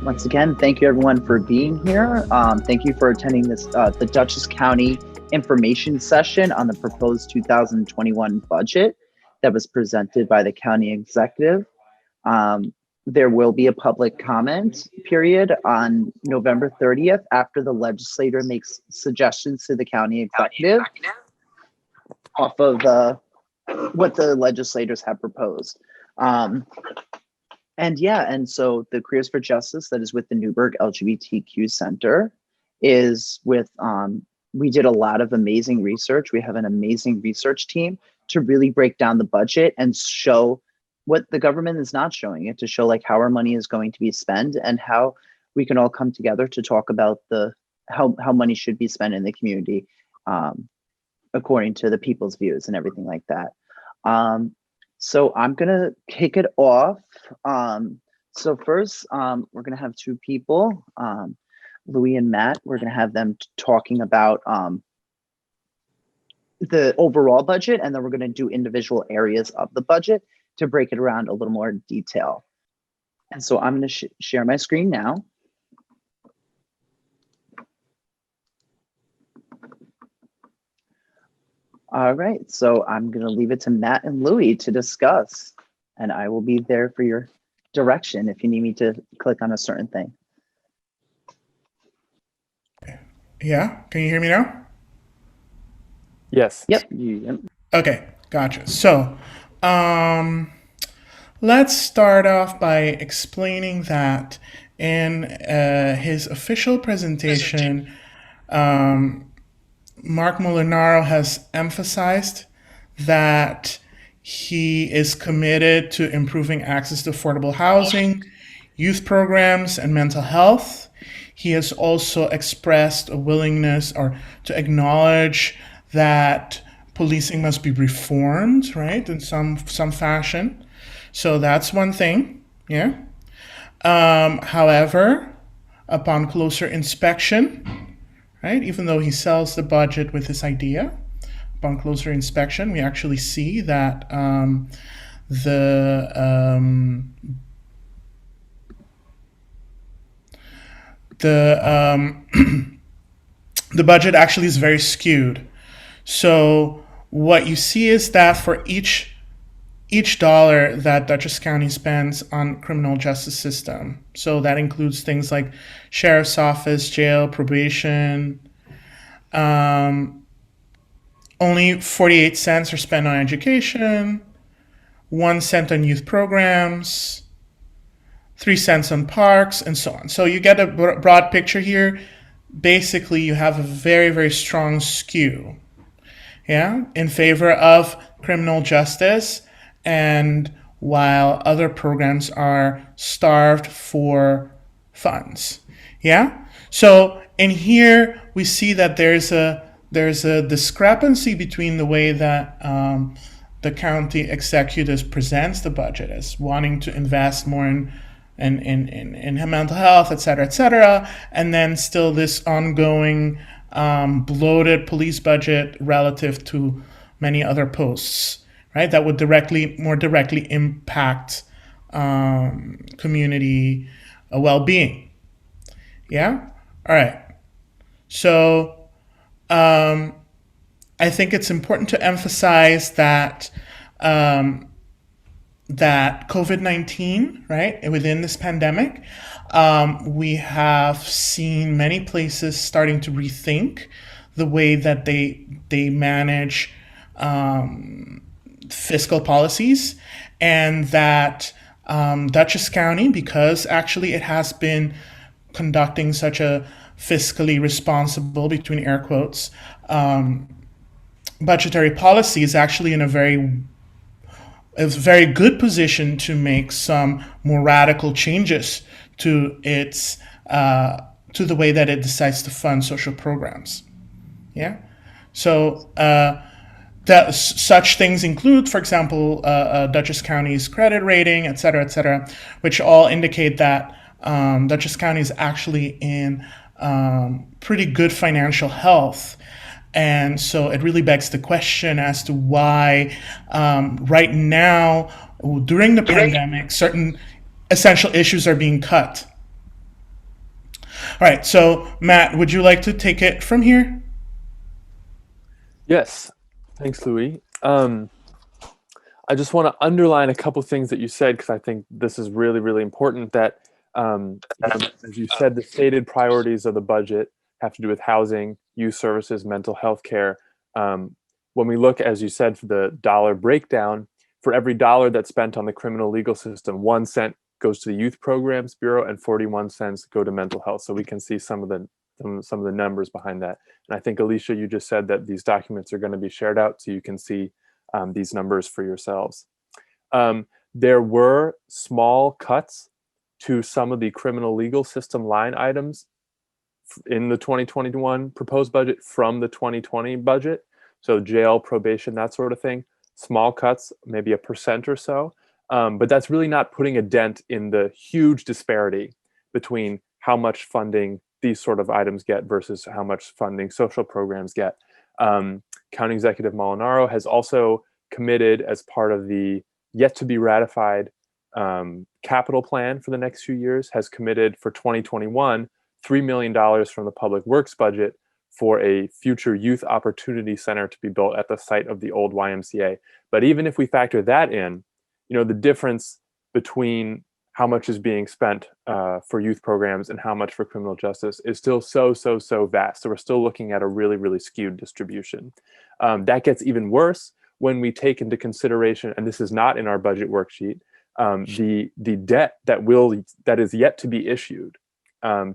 Once again, thank you everyone for being here. Thank you for attending this the Dutchess County information session on the proposed 2021 budget that was presented by the county executive. Um, there will be a public comment period on November 30th after the legislator makes suggestions to the county executive off of what the legislators have proposed. And so the Careers for Justice that is with the Newburgh LGBTQ Center is with, we did a lot of amazing research. We have an amazing research team to really break down the budget and show what the government is not showing it, to show like how our money is going to be spent and how we can all come together to talk about how money should be spent in the community according to the people's views and everything like that. So I'm gonna kick it off. So first, we're gonna have two people, Louis and Matt. We're gonna have them talking about the overall budget, and then we're gonna do individual areas of the budget to break it around a little more detail. And so I'm gonna share my screen now. All right, so I'm gonna leave it to Matt and Louis to discuss, and I will be there for your direction if you need me to click on a certain thing. Yeah, can you hear me now? Yes. Yep. Okay, gotcha. So, let's start off by explaining that in his official presentation, Mark Molinaro has emphasized that he is committed to improving access to affordable housing, youth programs, and mental health. He has also expressed a willingness or to acknowledge that policing must be reformed, right, in some fashion. So that's one thing, yeah. However, upon closer inspection, right, even though he sells the budget with this idea, upon closer inspection, we actually see that the budget actually is very skewed. So what you see is that for each dollar that Dutchess County spends on criminal justice system, so that includes things like sheriff's office, jail, probation, only 48 cents are spent on education, 1 cent on youth programs, 3 cents on parks, and so on. So you get a broad picture here. Basically, you have a very, very strong skew, yeah, in favor of criminal justice, and while other programs are starved for funds, yeah. So in here we see that there's a discrepancy between the way that the county executive presents the budget as wanting to invest more in mental health, et cetera, and then still this ongoing bloated police budget relative to many other posts, right? That would more directly impact community well-being. Yeah. All right. So I think it's important to emphasize that that COVID-19, right, within this pandemic, we have seen many places starting to rethink the way that they manage fiscal policies, and that Dutchess County, because actually it has been conducting such a fiscally responsible, between air quotes, budgetary policy, is actually in a very good position to make some more radical changes to its to the way that it decides to fund social programs. Yeah, so such things include, for example, Dutchess County's credit rating, et cetera, which all indicate that Dutchess County is actually in pretty good financial health. And so it really begs the question as to why right now, during the pandemic, certain essential issues are being cut. All right, so Matt, would you like to take it from here? Yes. Thanks, Louis. I just want to underline a couple things that you said because I think this is really, really important. That as you said, the stated priorities of the budget have to do with housing, youth services, mental health care. When we look, as you said, for the dollar breakdown, for every dollar that's spent on the criminal legal system, 1 cent goes to the Youth Programs Bureau and 41 cents go to mental health. So we can see some of the numbers behind that. And I think, Alicia, you just said that these documents are going to be shared out so you can see these numbers for yourselves. There were small cuts to some of the criminal legal system line items in the 2021 proposed budget from the 2020 budget. So jail, probation, that sort of thing. Small cuts, maybe 1% or so. But that's really not putting a dent in the huge disparity between how much funding these sort of items get versus how much funding social programs get. County Executive Molinaro has also committed, as part of the yet to be ratified capital plan for the next few years, has committed for 2021 $3 million from the public works budget for a future youth opportunity center to be built at the site of the old YMCA. But even if we factor that in, the difference between how much is being spent for youth programs and how much for criminal justice is still so vast. So we're still looking at a really, really skewed distribution. That gets even worse when we take into consideration, and this is not in our budget worksheet, the debt that is yet to be issued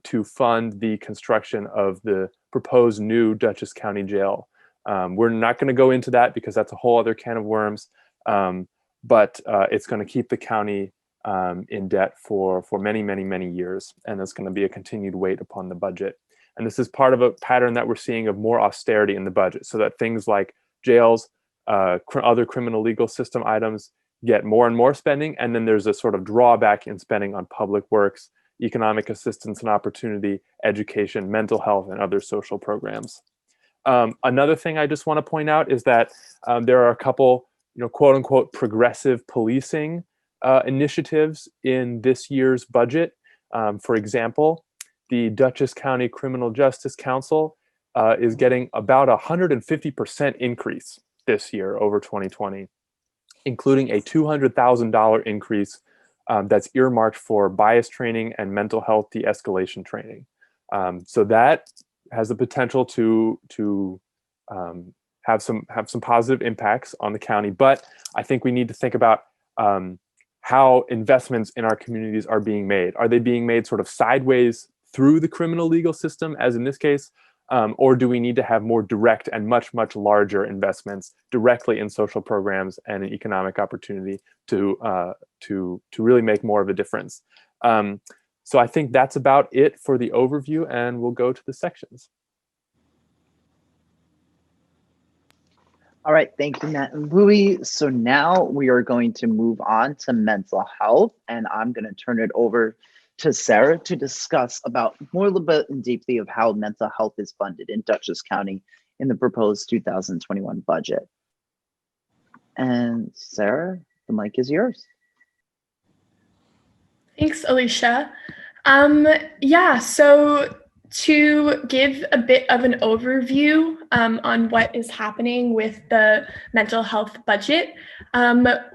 to fund the construction of the proposed new Dutchess County Jail. We're not going to go into that because that's a whole other can of worms, but it's going to keep the county in debt for many years, and that's going to be a continued weight upon the budget. And this is part of a pattern that we're seeing of more austerity in the budget, so that things like jails, other criminal legal system items get more and more spending, and then there's a sort of drawback in spending on public works, economic assistance and opportunity, education, mental health, and other social programs. Another thing I just want to point out is that there are a couple, quote unquote, progressive policing initiatives in this year's budget. For example, the Dutchess County Criminal Justice Council is getting about 150% increase this year over 2020, including a $200,000 increase that's earmarked for bias training and mental health de-escalation training. So that has the potential to have some positive impacts on the county. But I think we need to think about how investments in our communities are being made. Are they being made sort of sideways through the criminal legal system, as in this case, or do we need to have more direct and much larger investments directly in social programs and in economic opportunity to really make more of a difference? So I think that's about it for the overview, and we'll go to the sections. All right, thank you, Matt and Louis. So now we are going to move on to mental health, and I'm going to turn it over to Sarah to discuss about more a little bit and deeply of how mental health is funded in Dutchess County in the proposed 2021 budget. And Sarah, the mic is yours. Thanks, Alicia. So to give a bit of an overview on what is happening with the mental health budget,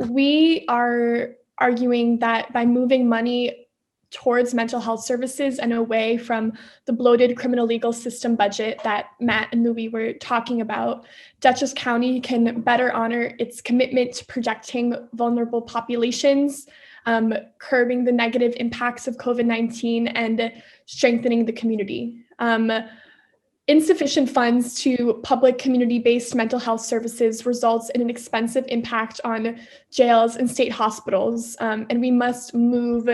we are arguing that by moving money towards mental health services and away from the bloated criminal legal system budget that Matt and Louis were talking about, Dutchess County can better honor its commitment to protecting vulnerable populations, curbing the negative impacts of COVID-19, and strengthening the community. Insufficient funds to public community-based mental health services results in an expensive impact on jails and state hospitals, and we must move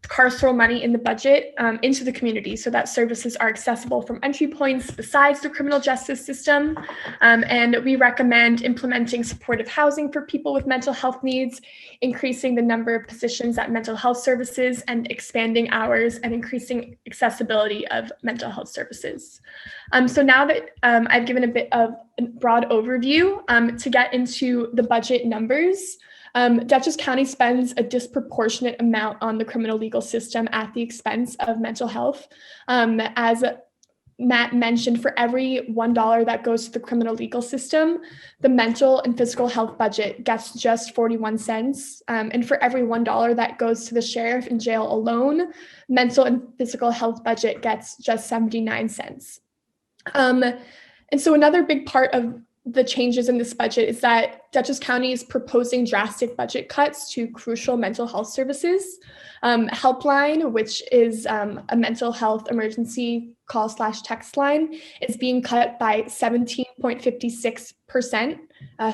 carceral money in the budget into the community so that services are accessible from entry points besides the criminal justice system. And we recommend implementing supportive housing for people with mental health needs, increasing the number of positions at mental health services, and expanding hours and increasing accessibility of mental health services. So now that I've given a bit of a broad overview, to get into the budget numbers, Dutchess County spends a disproportionate amount on the criminal legal system at the expense of mental health. As Matt mentioned, for every $1 that goes to the criminal legal system, the mental and physical health budget gets just 41 cents. And for every $1 that goes to the sheriff and jail alone, mental and physical health budget gets just 79 cents. And so another big part of the changes in this budget is that Dutchess County is proposing drastic budget cuts to crucial mental health services. Helpline, which is a mental health emergency call/text line, is being cut by 17.56%.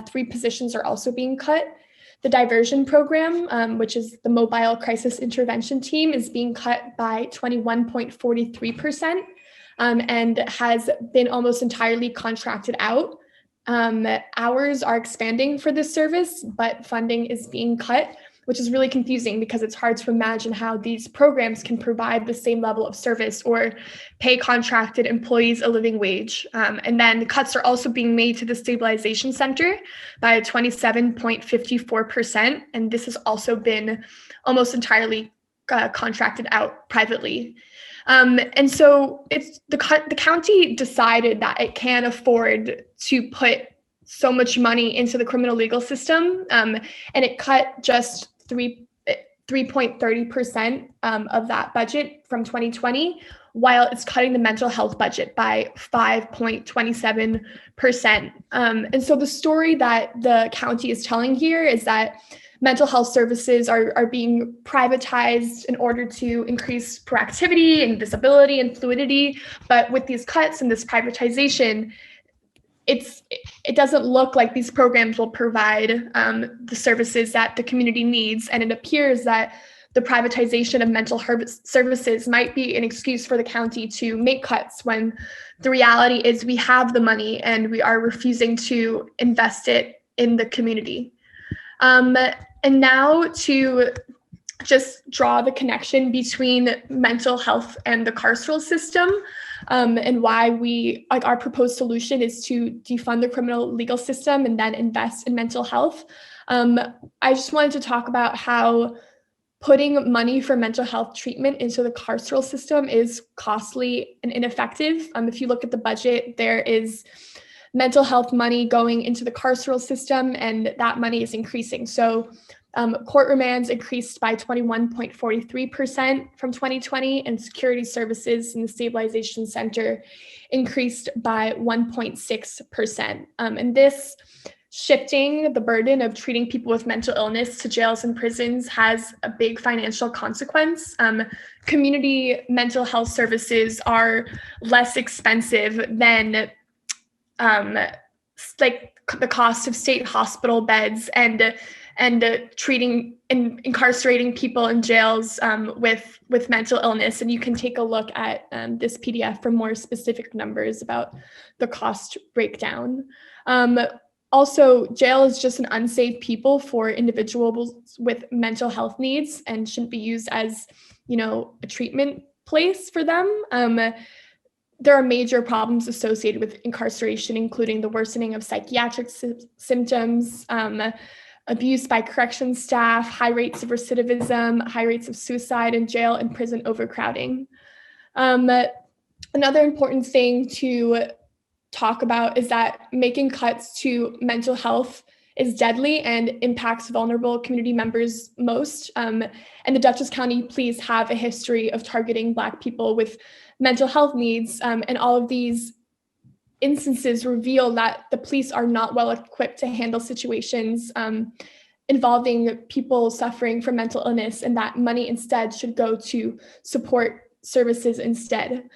3 positions are also being cut. The diversion program, which is the mobile crisis intervention team, is being cut by 21.43%. And has been almost entirely contracted out. Hours are expanding for this service, but funding is being cut, which is really confusing because it's hard to imagine how these programs can provide the same level of service or pay contracted employees a living wage. And then cuts are also being made to the stabilization center by 27.54%. And this has also been almost entirely contracted out privately. And so it's the county decided that it can't afford to put so much money into the criminal legal system, and it cut just 3.30% of that budget from 2020, while it's cutting the mental health budget by 5.27%. And so the story that the county is telling here is that mental health services are being privatized in order to increase proactivity and visibility and fluidity. But with these cuts and this privatization, it doesn't look like these programs will provide the services that the community needs. And it appears that the privatization of mental health services might be an excuse for the county to make cuts when the reality is we have the money and we are refusing to invest it in the community. And now to just draw the connection between mental health and the carceral system, and why our proposed solution is to defund the criminal legal system and then invest in mental health. I just wanted to talk about how putting money for mental health treatment into the carceral system is costly and ineffective. If you look at the budget, there is mental health money going into the carceral system, and that money is increasing. So court remands increased by 21.43% from 2020, and security services in the stabilization center increased by 1.6%. And this shifting the burden of treating people with mental illness to jails and prisons has a big financial consequence. Community mental health services are less expensive than like the cost of state hospital beds and treating and incarcerating people in jails with mental illness. And you can take a look at this PDF for more specific numbers about the cost breakdown. Also, jail is just an unsafe people for individuals with mental health needs and shouldn't be used as, a treatment place for them. There are major problems associated with incarceration, including the worsening of psychiatric symptoms, abuse by corrections staff, high rates of recidivism, high rates of suicide in jail, and prison overcrowding. Another important thing to talk about is that making cuts to mental health is deadly and impacts vulnerable community members most. And the Dutchess County Police have a history of targeting Black people with mental health needs, and all of these instances reveal that the police are not well equipped to handle situations involving people suffering from mental illness, and that money instead should go to support services instead.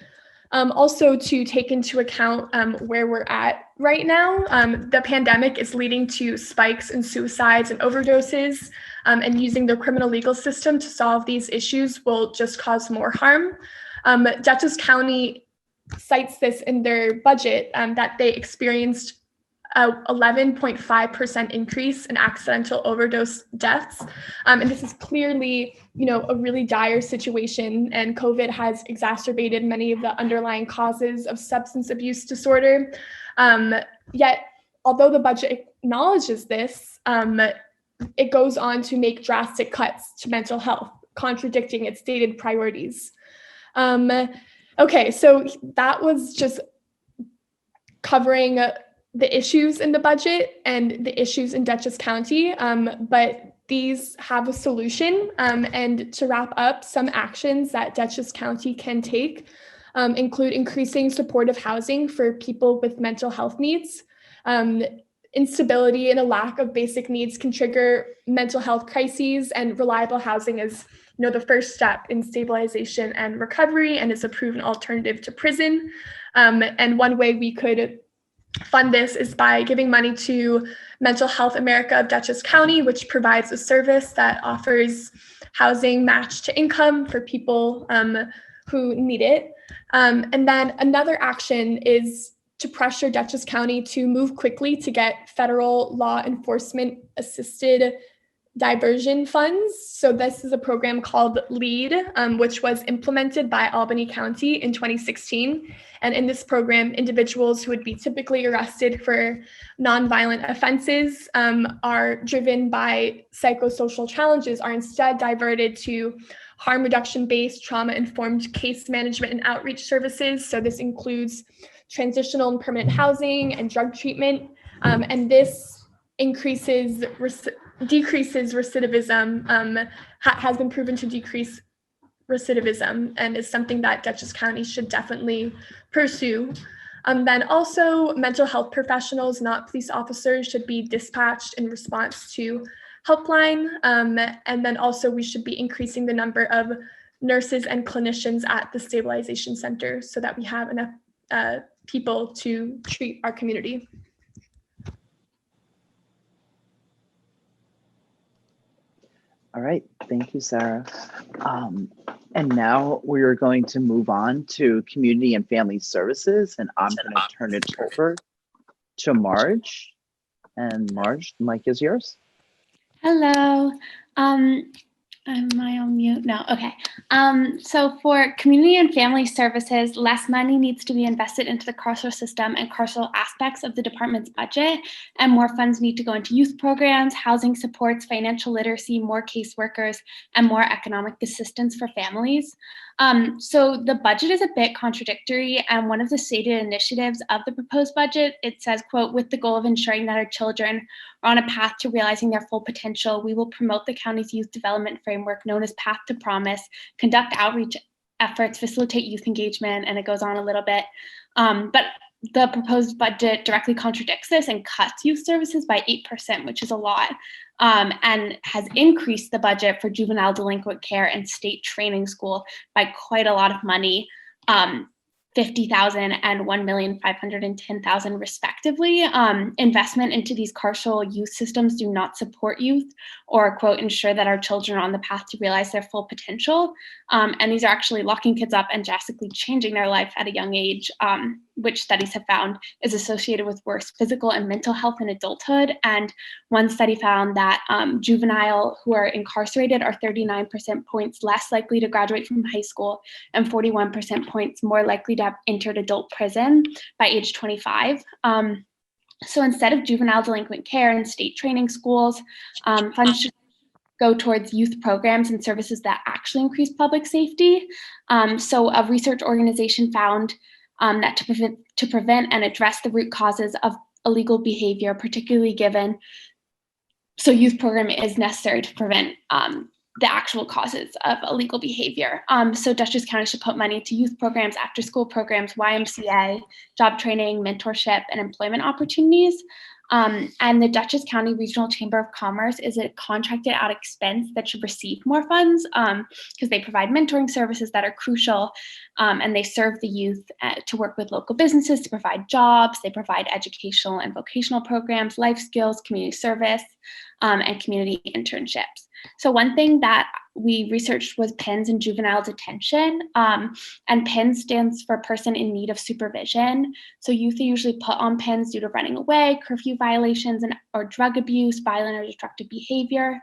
Also, to take into account where we're at right now, the pandemic is leading to spikes in suicides and overdoses, and using the criminal legal system to solve these issues will just cause more harm. Dutchess County cites this in their budget, that they experienced a 11.5% increase in accidental overdose deaths. And this is clearly, a really dire situation, and COVID has exacerbated many of the underlying causes of substance abuse disorder. Yet, although the budget acknowledges this, it goes on to make drastic cuts to mental health, contradicting its stated priorities. Okay, so that was just covering the issues in the budget and the issues in Dutchess County, but these have a solution. And to wrap up, some actions that Dutchess County can take include increasing supportive housing for people with mental health needs. Instability and a lack of basic needs can trigger mental health crises, and reliable housing is the first step in stabilization and recovery, and is a proven alternative to prison. And one way we could fund this is by giving money to Mental Health America of Dutchess County, which provides a service that offers housing matched to income for people who need it. And then another action is to pressure Dutchess County to move quickly to get federal law enforcement assisted diversion funds. So this is a program called LEAD, which was implemented by Albany County in 2016. And in this program, individuals who would be typically arrested for nonviolent offenses are driven by psychosocial challenges are instead diverted to harm reduction-based trauma-informed case management and outreach services. So this includes transitional and permanent housing and drug treatment. And this decreases recidivism, has been proven to decrease recidivism, and is something that Dutchess County should definitely pursue. Then also mental health professionals, not police officers, should be dispatched in response to helpline. And then also we should be increasing the number of nurses and clinicians at the stabilization center so that we have enough people to treat our community. All right, thank you, Sarah. And now we are going to move on to Community and Family Services, and I'm going to turn it over to Marge. And Marge, the mic is yours. Hello. Am I on mute? No, okay. So for community and family services, less money needs to be invested into the carceral system and carceral aspects of the department's budget, and more funds need to go into youth programs, housing supports, financial literacy, more caseworkers, and more economic assistance for families. So the budget is a bit contradictory, and one of the stated initiatives of the proposed budget, it says, quote, with the goal of ensuring that our children are on a path to realizing their full potential, we will promote the county's youth development framework known as Path to Promise, conduct outreach efforts, facilitate youth engagement, and it goes on a little bit. But the proposed budget directly contradicts this and cuts youth services by 8%, which is a lot, and has increased the budget for juvenile delinquent care and state training school by quite a lot of money, $50,000 and $1,510,000 respectively. Investment into these carceral youth systems do not support youth or, quote, ensure that our children are on the path to realize their full potential. And these are actually locking kids up and drastically changing their life at a young age, which studies have found is associated with worse physical and mental health in adulthood. And one study found that juvenile who are incarcerated are 39% points less likely to graduate from high school and 41% points more likely to have entered adult prison by age 25. So instead of juvenile delinquent care and state training schools, funds should go towards youth programs and services that actually increase public safety. So a research organization found that to prevent and address the root causes of illegal behavior, particularly given, so youth program is necessary to prevent the actual causes of illegal behavior. So Dutchess County should put money to youth programs, after school programs, YMCA, job training, mentorship, and employment opportunities. And the Dutchess County Regional Chamber of Commerce is a contracted out expense that should receive more funds because they provide mentoring services that are crucial, and they serve the youth to work with local businesses to provide jobs. They provide educational and vocational programs, life skills, community service, and community internships. So one thing that we researched was PINS in juvenile detention, and PINS stands for person in need of supervision. So youth are usually put on PINS due to running away, curfew violations, or drug abuse, violent or destructive behavior.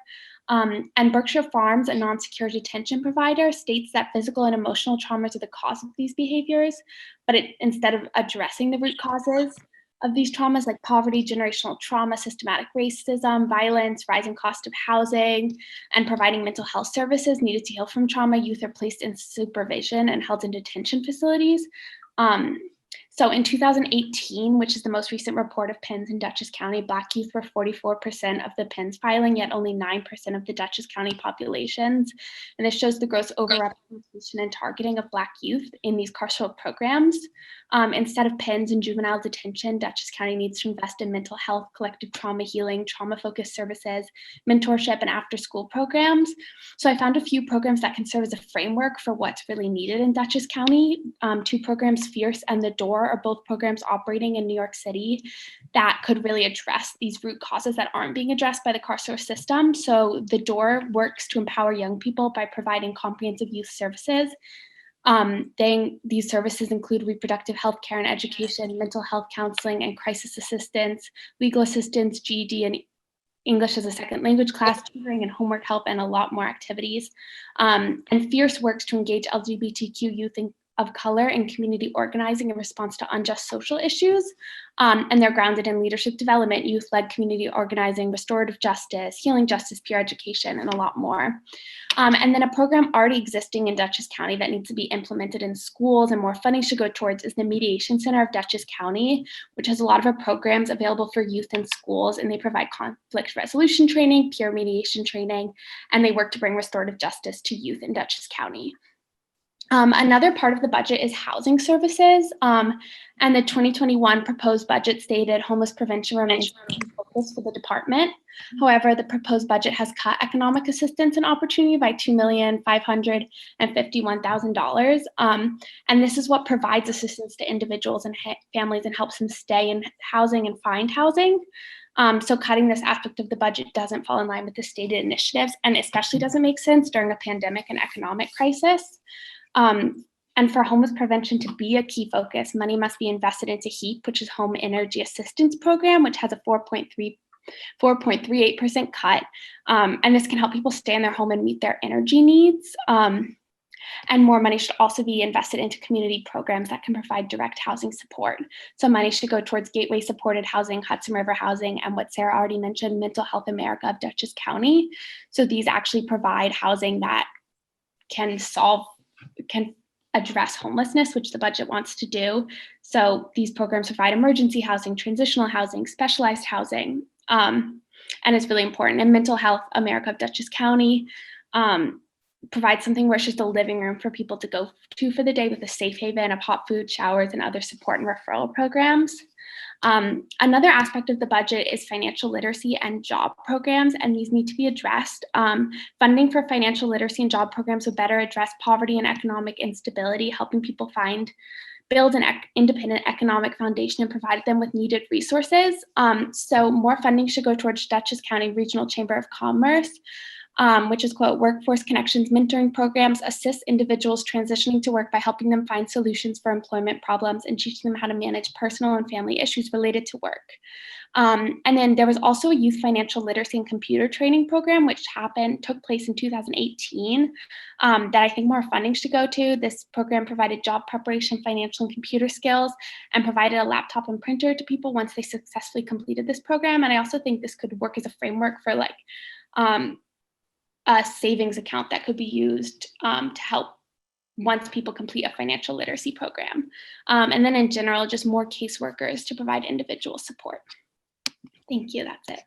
And Berkshire Farms, a non-secure detention provider, states that physical and emotional traumas are the cause of these behaviors, but instead of addressing the root causes, of these traumas like poverty, generational trauma, systematic racism, violence, rising cost of housing, and providing mental health services needed to heal from trauma. Youth are placed in supervision and held in detention facilities. So in 2018, which is the most recent report of PINS in Dutchess County, Black youth were 44% of the PINS filing, yet only 9% of the Dutchess County populations. And this shows the gross overrepresentation and targeting of Black youth in these carceral programs. Instead of PINS and juvenile detention, Dutchess County needs to invest in mental health, collective trauma healing, trauma-focused services, mentorship, and after-school programs. So I found a few programs that can serve as a framework for what's really needed in Dutchess County. Two programs, Fierce and The Door, are both programs operating in New York City that could really address these root causes that aren't being addressed by the carceral system. So The Door works to empower young people by providing comprehensive youth services. These services include reproductive health care and education, mental health counseling and crisis assistance, legal assistance, GED and English as a second language class, tutoring and homework help, and a lot more activities. And Fierce works to engage LGBTQ youth of color in community organizing in response to unjust social issues. And they're grounded in leadership development, youth-led community organizing, restorative justice, healing justice, peer education, and a lot more. And then a program already existing in Dutchess County that needs to be implemented in schools and more funding should go towards is the Mediation Center of Dutchess County, which has a lot of programs available for youth in schools, and they provide conflict resolution training, peer mediation training, and they work to bring restorative justice to youth in Dutchess County. Another part of the budget is housing services, and the 2021 proposed budget stated homeless prevention remains a key focus for the department. However, the proposed budget has cut economic assistance and opportunity by $2,551,000, and this is what provides assistance to individuals and families and helps them stay in housing and find housing. So cutting this aspect of the budget doesn't fall in line with the stated initiatives, and especially doesn't make sense during a pandemic and economic crisis. And for homeless prevention to be a key focus, money must be invested into HEAP, which is Home Energy Assistance Program, which has a 4.38% cut. And this can help people stay in their home and meet their energy needs. And more money should also be invested into community programs that can provide direct housing support. So money should go towards Gateway Supported Housing, Hudson River Housing, and what Sarah already mentioned, Mental Health America of Dutchess County. So these actually provide housing that can address homelessness, which the budget wants to do. So these programs provide emergency housing, transitional housing, specialized housing, and it's really important. And Mental Health America of Dutchess County provides something where it's just a living room for people to go to for the day with a safe haven of hot food, showers, and other support and referral programs. Another aspect of the budget is financial literacy and job programs, and these need to be addressed. Funding for financial literacy and job programs would better address poverty and economic instability, helping people build an independent economic foundation and provide them with needed resources. So more funding should go towards Dutchess County Regional Chamber of Commerce, which is, quote, workforce connections mentoring programs, assist individuals transitioning to work by helping them find solutions for employment problems and teaching them how to manage personal and family issues related to work. And then there was also a youth financial literacy and computer training program, which took place in 2018, that I think more funding should go to. This program provided job preparation, financial and computer skills, and provided a laptop and printer to people once they successfully completed this program. And I also think this could work as a framework for a savings account that could be used to help once people complete a financial literacy program. And then in general, just more caseworkers to provide individual support. Thank you, that's it.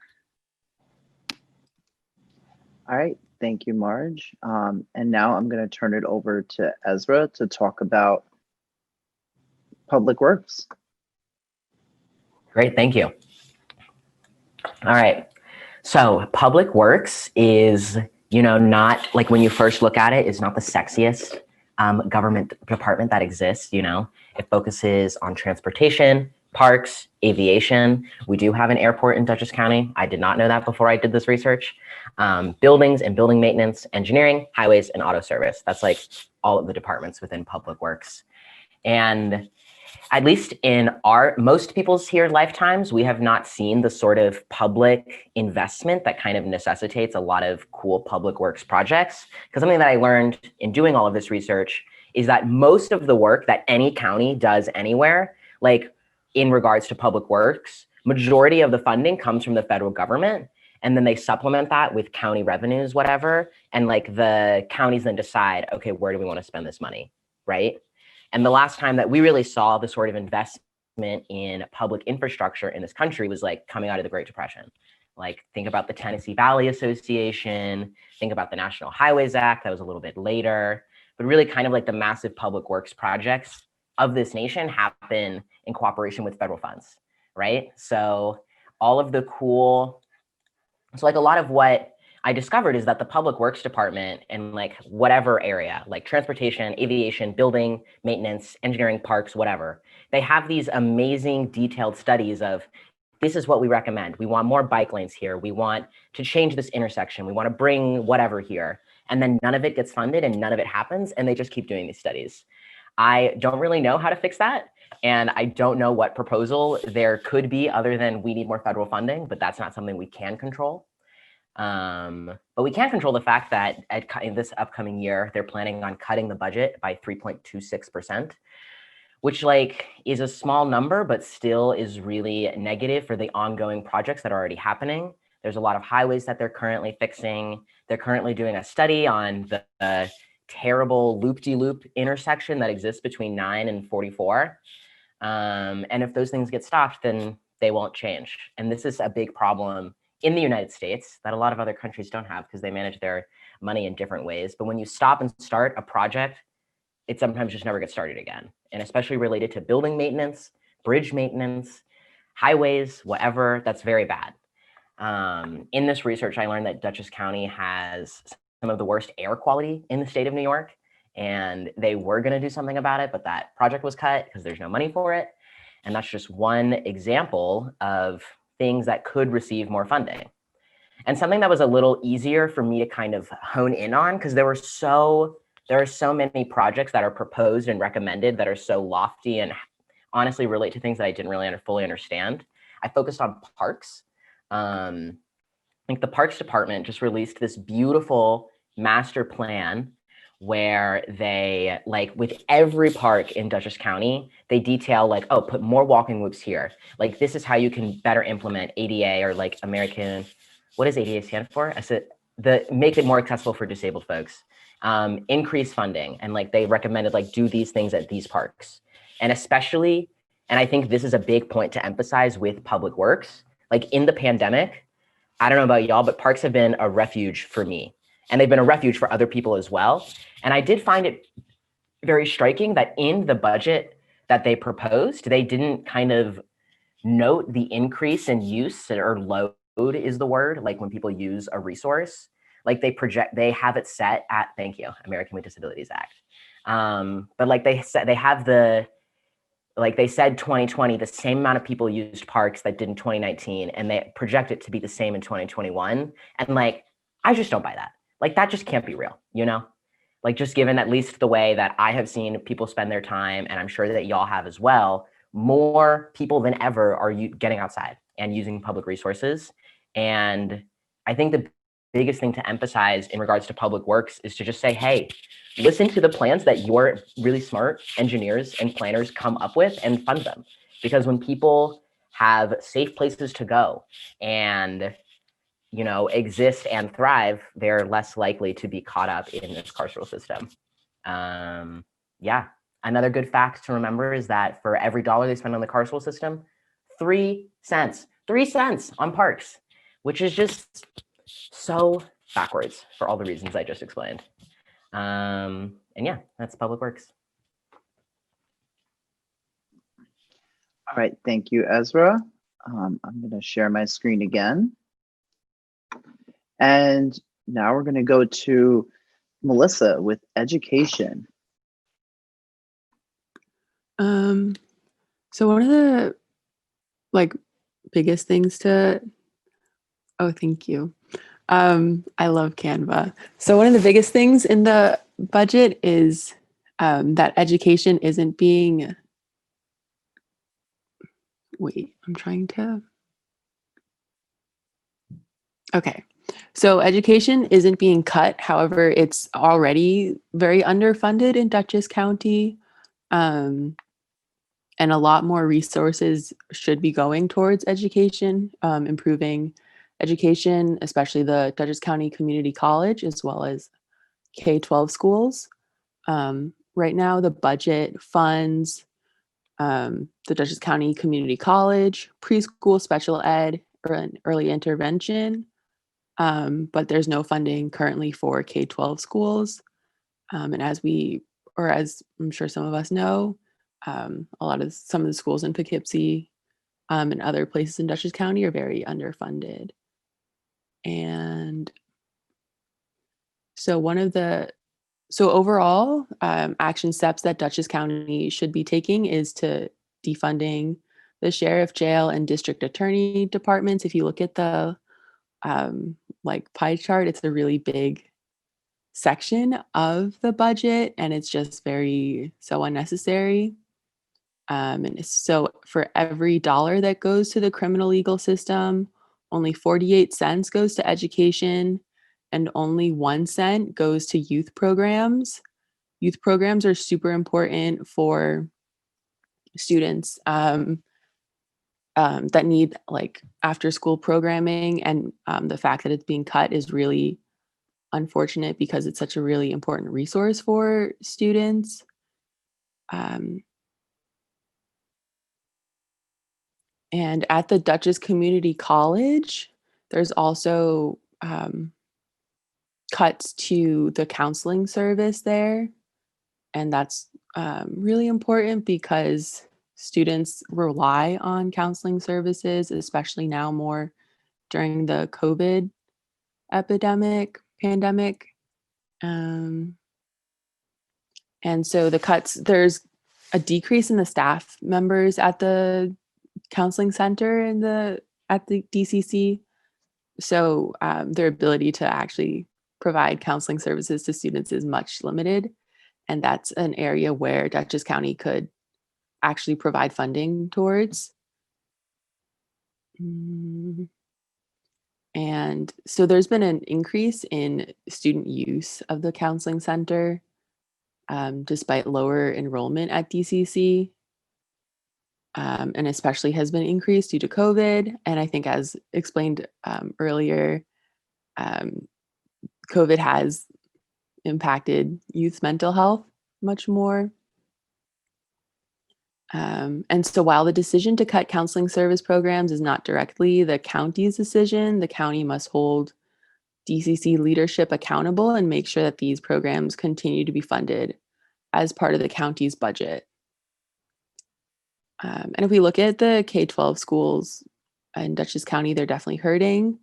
All right, thank you, Marge. And now I'm gonna turn it over to Ezra to talk about Public Works. Great, thank you. All right, so Public Works is, not like when you first look at it, it's not the sexiest government department that exists. It focuses on transportation, parks, aviation. We do have an airport in Dutchess County. I did not know that before I did this research. Buildings and building maintenance, engineering, highways, and auto service. That's like all of the departments within Public Works. And at least in most people's here lifetimes, we have not seen the sort of public investment that kind of necessitates a lot of cool public works projects. Because something that I learned in doing all of this research is that most of the work that any county does anywhere, like in regards to public works, majority of the funding comes from the federal government. And then they supplement that with county revenues, whatever. And like the counties then decide, okay, where do we want to spend this money, right? And the last time that we really saw the sort of investment in public infrastructure in this country was like coming out of the Great Depression. Like think about the Tennessee Valley Association, think about the National Highways Act, that was a little bit later, but really kind of like the massive public works projects of this nation happen in cooperation with federal funds, right? So all of the cool, so like a lot of what I discovered is that the public works department in like whatever area, like transportation, aviation, building, maintenance, engineering, parks, whatever, they have these amazing detailed studies of this is what we recommend. We want more bike lanes here. We want to change this intersection. We want to bring whatever here. And then none of it gets funded and none of it happens. And they just keep doing these studies. I don't really know how to fix that. And I don't know what proposal there could be other than we need more federal funding, but that's not something we can control. But we can control the fact that in this upcoming year, they're planning on cutting the budget by 3.26%, which like is a small number, but still is really negative for the ongoing projects that are already happening. There's a lot of highways that they're currently fixing. They're currently doing a study on the terrible loop-de-loop intersection that exists between 9 and 44. And if those things get stopped, then they won't change. And this is a big problem in the United States that a lot of other countries don't have because they manage their money in different ways. But when you stop and start a project, it sometimes just never gets started again. And especially related to building maintenance, bridge maintenance, highways, whatever, that's very bad. In this research, I learned that Dutchess County has some of the worst air quality in the state of New York. And they were going to do something about it, but that project was cut because there's no money for it. And that's just one example of things that could receive more funding. And something that was a little easier for me to kind of hone in on, because there are so many projects that are proposed and recommended that are so lofty and honestly relate to things that I didn't really fully understand. I focused on parks. I think the Parks Department just released this beautiful master plan where they, like with every park in Dutchess County, they detail like, oh, put more walking loops here. Like this is how you can better implement ADA, or like American, what does ADA stand for? I said, make it more accessible for disabled folks. Increase funding. And like they recommended like do these things at these parks. And especially, and I think this is a big point to emphasize with public works, like in the pandemic, I don't know about y'all, but parks have been a refuge for me. And they've been a refuge for other people as well. And I did find it very striking that in the budget that they proposed, they didn't kind of note the increase in use, or load is the word, like when people use a resource, like they have it set at, thank you, American with Disabilities Act. But like they said 2020, the same amount of people used parks that did in 2019, and they project it to be the same in 2021. And like, I just don't buy that. Like that just can't be real, you know? Like just given at least the way that I have seen people spend their time, and I'm sure that y'all have as well, more people than ever are getting outside and using public resources. And I think the biggest thing to emphasize in regards to public works is to just say, hey, listen to the plans that your really smart engineers and planners come up with and fund them. Because when people have safe places to go and exist and thrive, they're less likely to be caught up in this carceral system. Yeah. Another good fact to remember is that for every dollar they spend on the carceral system, 3 cents on parks, which is just so backwards for all the reasons I just explained. And yeah, that's public works. All right, thank you, Ezra. I'm going to share my screen again. And now we're going to go to Melissa with education. So one of the biggest things oh, thank you. I love Canva. So one of the biggest things in the budget is that education isn't being, okay. So education isn't being cut. However, it's already very underfunded in Dutchess County. and a lot more resources should be going towards education, improving education, especially the Dutchess County Community College, as well as K-12 schools. Right now, the budget funds the Dutchess County Community College, preschool special ed, or early intervention, but there's no funding currently for K-12 schools. And as I'm sure some of us know, some of the schools in Poughkeepsie and other places in Dutchess County are very underfunded. And so overall, action steps that Dutchess County should be taking is to defunding the sheriff, jail, and district attorney departments. If you look at the pie chart, it's a really big section of the budget, and it's just so unnecessary. And so for every dollar that goes to the criminal legal system, only 48 cents goes to education, and only 1 cent goes to youth programs. Youth programs are super important for students that need after school programming, and the fact that it's being cut is really unfortunate because it's such a really important resource for students. And at the Dutchess Community College, there's also cuts to the counseling service there. And that's really important because students rely on counseling services, especially now more during the COVID pandemic. And so there's a decrease in the staff members at the counseling center at the DCC. So their ability to actually provide counseling services to students is much limited. And that's an area where Dutchess County could actually provide funding towards. And so there's been an increase in student use of the counseling center, despite lower enrollment at DCC. And especially has been increased due to COVID. And I think, as explained earlier, COVID has impacted youth mental health much more. And so while the decision to cut counseling service programs is not directly the county's decision, the county must hold DCC leadership accountable and make sure that these programs continue to be funded as part of the county's budget. And if we look at the K-12 schools in Dutchess County, they're definitely hurting.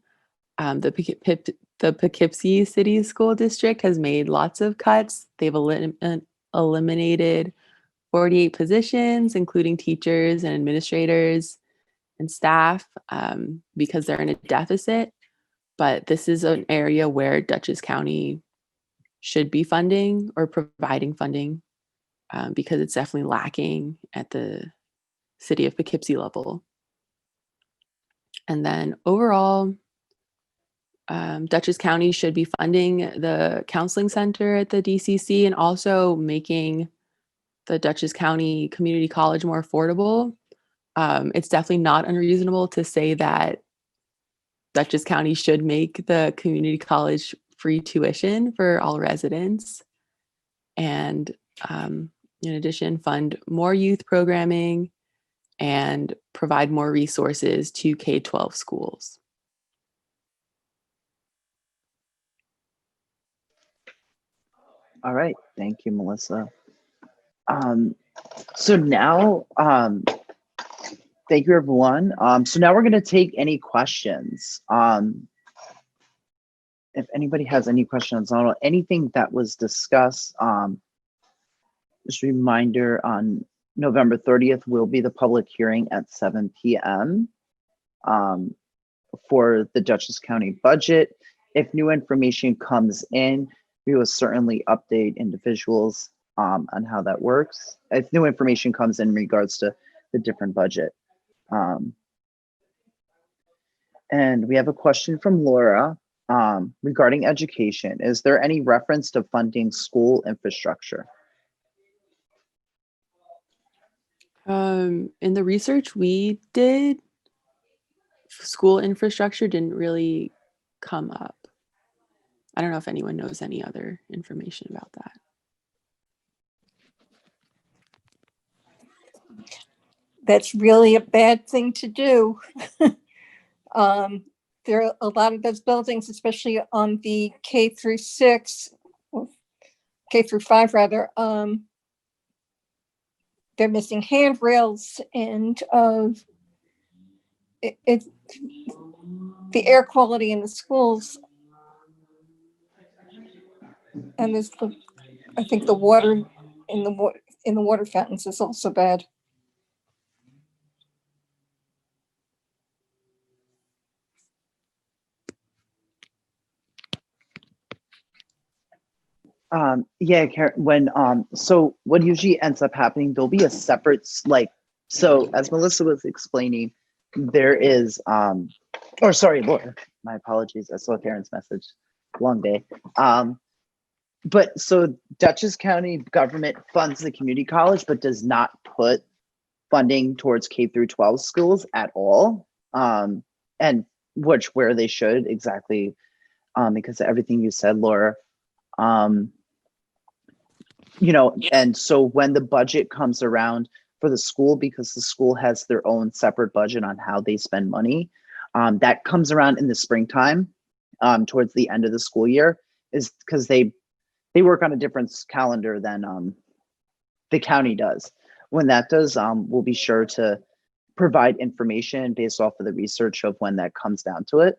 The Poughkeepsie City School District has made lots of cuts. They've eliminated 48 positions, including teachers and administrators and staff, because they're in a deficit. But this is an area where Dutchess County should be funding or providing funding, because it's definitely lacking at the city of Poughkeepsie level. And then overall, Dutchess County should be funding the counseling center at the DCC and also making the Dutchess County Community College more affordable. It's definitely not unreasonable to say that Dutchess County should make the community college free tuition for all residents. And in addition, fund more youth programming and provide more resources to K-12 schools. All right, thank you, Melissa. So now, thank you, everyone. So now we're going to take any questions. If anybody has any questions on anything that was discussed, just a reminder, on November 30th will be the public hearing at 7 p.m. For the Dutchess County budget. If new information comes in, we will certainly update individuals on how that works. If new information comes in regards to the different budget. And we have a question from Laura regarding education. Is there any reference to funding school infrastructure? In the research we did, school infrastructure didn't really come up. I don't know if anyone knows any other information about that. That's really a bad thing to do. There are a lot of those buildings, especially on the K through 6, or K through 5 rather, they're missing handrails, and it the air quality in the schools, and I think the water in the water fountains is also bad. Yeah, Karen, so what usually ends up happening, there'll be a separate, so as Melissa was explaining, there is, or sorry, Laura, my apologies, I saw Karen's message, long day. But so Dutchess County government funds the community college, but does not put funding towards K through 12 schools at all. And where they should exactly, because of everything you said, Laura. And so when the budget comes around for the school, because the school has their own separate budget on how they spend money, that comes around in the springtime, towards the end of the school year, is because they work on a different calendar than the county does. When that does, we'll be sure to provide information based off of the research of when that comes down to it.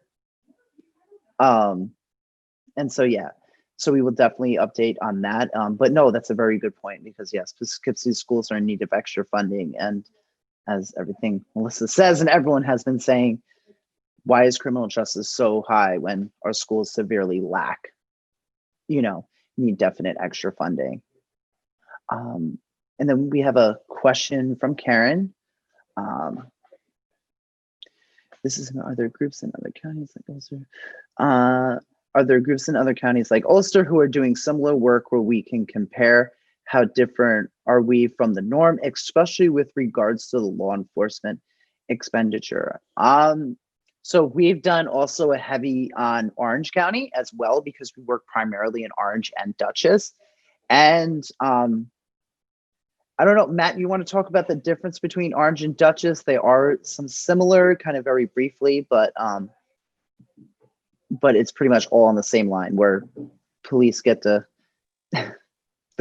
And so, yeah. So we will definitely update on that. But no, that's a very good point, because yes, Poughkeepsie schools are in need of extra funding. And as everything Melissa says, and everyone has been saying, why is criminal justice so high when our schools severely lack, need definite extra funding? And then we have a question from Karen. This is, are there groups in other counties like Ulster? Are there groups in other counties like Ulster who are doing similar work where we can compare how different are we from the norm, especially with regards to the law enforcement expenditure? So we've done also a heavy on Orange County as well, because we work primarily in Orange and Dutchess. And I don't know, Matt, you want to talk about the difference between Orange and Dutchess? They are some similar, kind of very briefly, but it's pretty much all on the same line, where police get the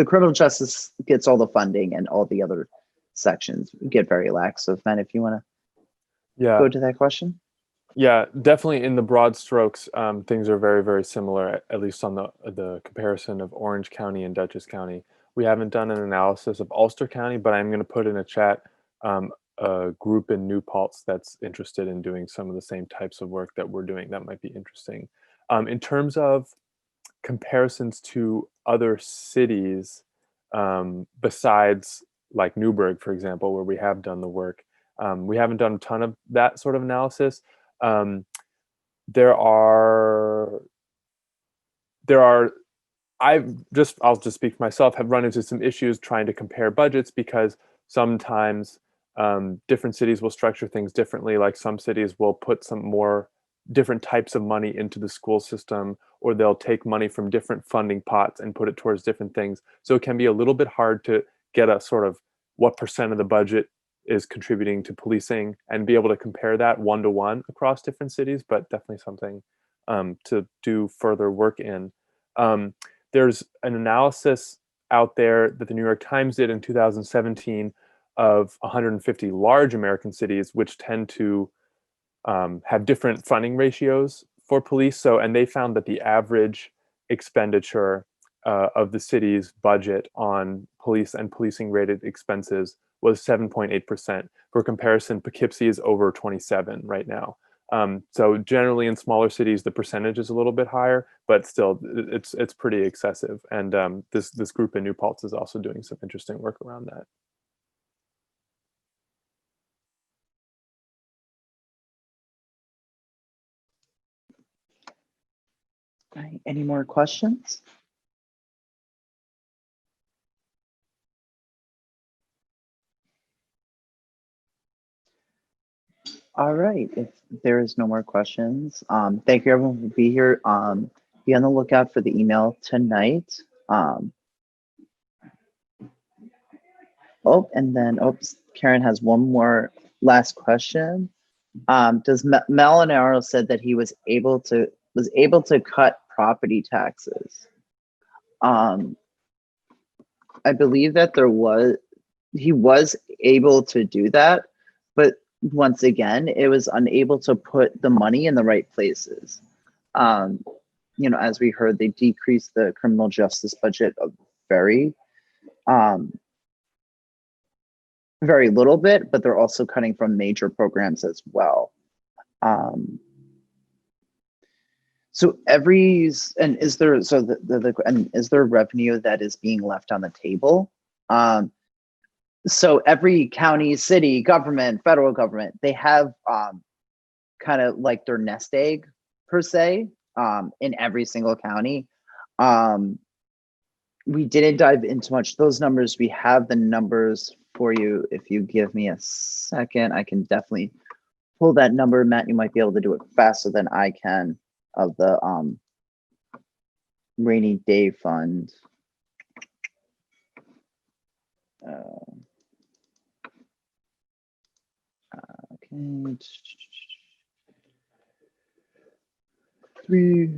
criminal justice gets all the funding, and all the other sections get very lax. So Matt, if you want to go to that question. Yeah, definitely in the broad strokes, things are very, very similar, at least on the comparison of Orange County and Dutchess County. We haven't done an analysis of Ulster County, but I'm going to put in a chat a group in New Paltz that's interested in doing some of the same types of work that we're doing. That might be interesting. In terms of comparisons to other cities, besides like Newburgh, for example, where we have done the work, we haven't done a ton of that sort of analysis. I'll just speak for myself, have run into some issues trying to compare budgets, because sometimes different cities will structure things differently. Like some cities will put some more different types of money into the school system, or they'll take money from different funding pots and put it towards different things. So it can be a little bit hard to get a sort of what percent of the budget is contributing to policing and be able to compare that one-to-one across different cities, but definitely something to do further work in. There's an analysis out there that the New York Times did in 2017 of 150 large American cities, which tend to have different funding ratios for police. So, and they found that the average expenditure of the city's budget on police and policing rated expenses was 7.8%. For comparison, Poughkeepsie is over 27 right now. So generally in smaller cities, the percentage is a little bit higher, but still it's pretty excessive. And this group in New Paltz is also doing some interesting work around that. Right. Any more questions? All right, if there is no more questions, thank you everyone for being here. Be on the lookout for the email tonight. And then, oops, Karen has one more last question. Does Malinaro said that he was able to cut property taxes? I believe that he was able to do that, but once again, it was unable to put the money in the right places. As we heard, they decreased the criminal justice budget a very, very little bit, but they're also cutting from major programs as well. So is there revenue that is being left on the table? So every county, city, government, federal government, they have kind of like their nest egg per se in every single county. We didn't dive into much those numbers. We have the numbers for you. If you give me a second, I can definitely pull that number. Matt, you might be able to do it faster than I can of the rainy day fund. Okay. 3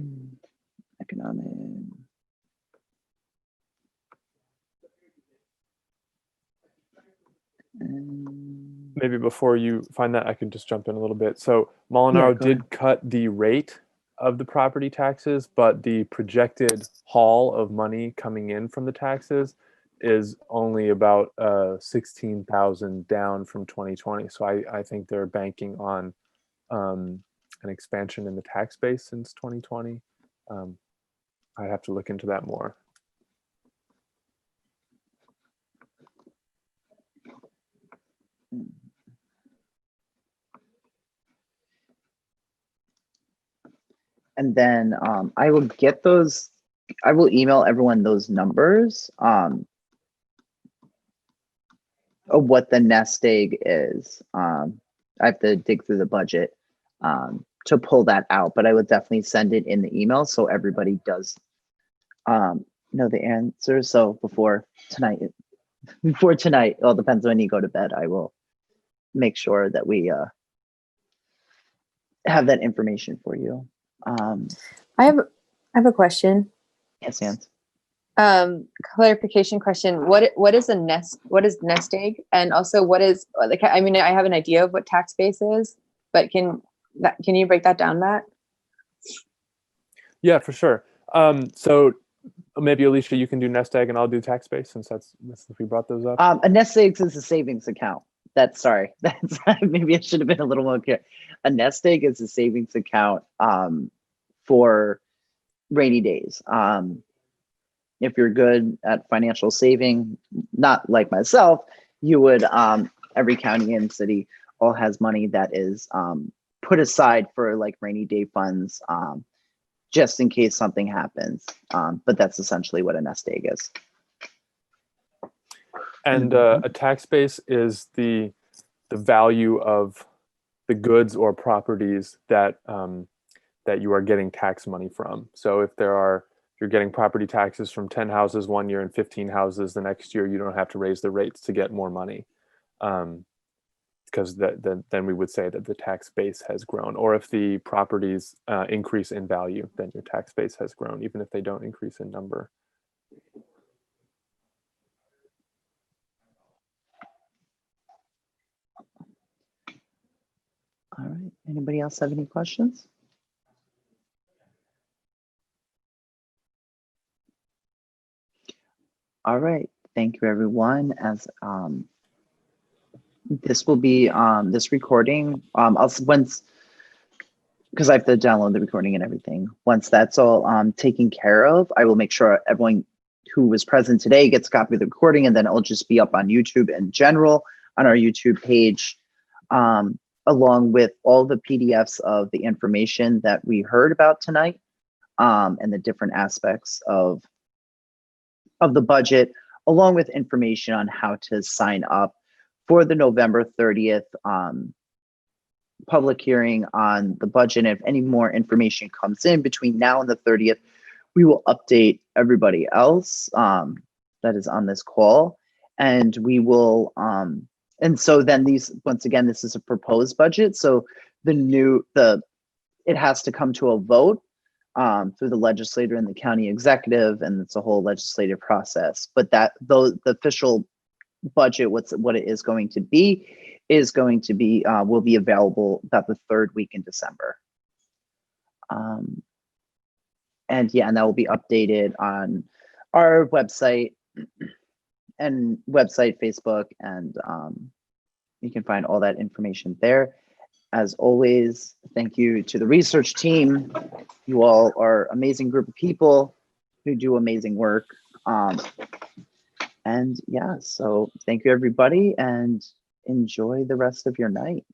economic. Maybe before you find that, I could just jump in a little bit. So Molinaro did cut the rate of the property taxes, but the projected haul of money coming in from the taxes is only about 16,000 down from 2020. So I think they're banking on an expansion in the tax base since 2020. I'd have to look into that more. And then I will get those. I will email everyone those numbers of what the nest egg is. I have to dig through the budget to pull that out, but I would definitely send it in the email so everybody does know the answer. So before tonight, it all depends when you go to bed. I will make sure that we have that information for you. I have a question. Yes, Hans. Clarification question. What is nest egg? And also what is, like, I mean, I have an idea of what tax base is, but can you break that down, Matt? Yeah, for sure. So maybe Alicia, you can do nest egg and I'll do tax base since we brought those up. A nest egg is a savings account. That's maybe I should have been a little more clear. A nest egg is a savings account for rainy days. If you're good at financial saving, not like myself, you would, every county and city all has money that is put aside for like rainy day funds, just in case something happens. But that's essentially what a nest egg is. And a tax base is the value of the goods or properties that that you are getting tax money from. So if you're getting property taxes from 10 houses one year and 15 houses the next year, you don't have to raise the rates to get more money, because then we would say that the tax base has grown. Or if the properties increase in value, then your tax base has grown, even if they don't increase in number. All right. Anybody else have any questions? All right. Thank you, everyone. As this will be this recording. Because I have to download the recording and everything. Once that's all taken care of, I will make sure everyone who was present today gets a copy of the recording, and then it'll just be up on YouTube in general on our YouTube page, along with all the PDFs of the information that we heard about tonight, and the different aspects of the budget, along with information on how to sign up for the November 30th public hearing on the budget. And if any more information comes in between now and the 30th, we will update everybody else that is on this call. And we will, and so then these, once again, this is a proposed budget. So it has to come to a vote through the legislator and the county executive, and it's a whole legislative process. But the official budget, what it is going to be will be available about the third week in December. And that will be updated on our website and Facebook, and you can find all that information there. As always, thank you to the research team. You all are an amazing group of people who do amazing work. And so thank you, everybody, and enjoy the rest of your night.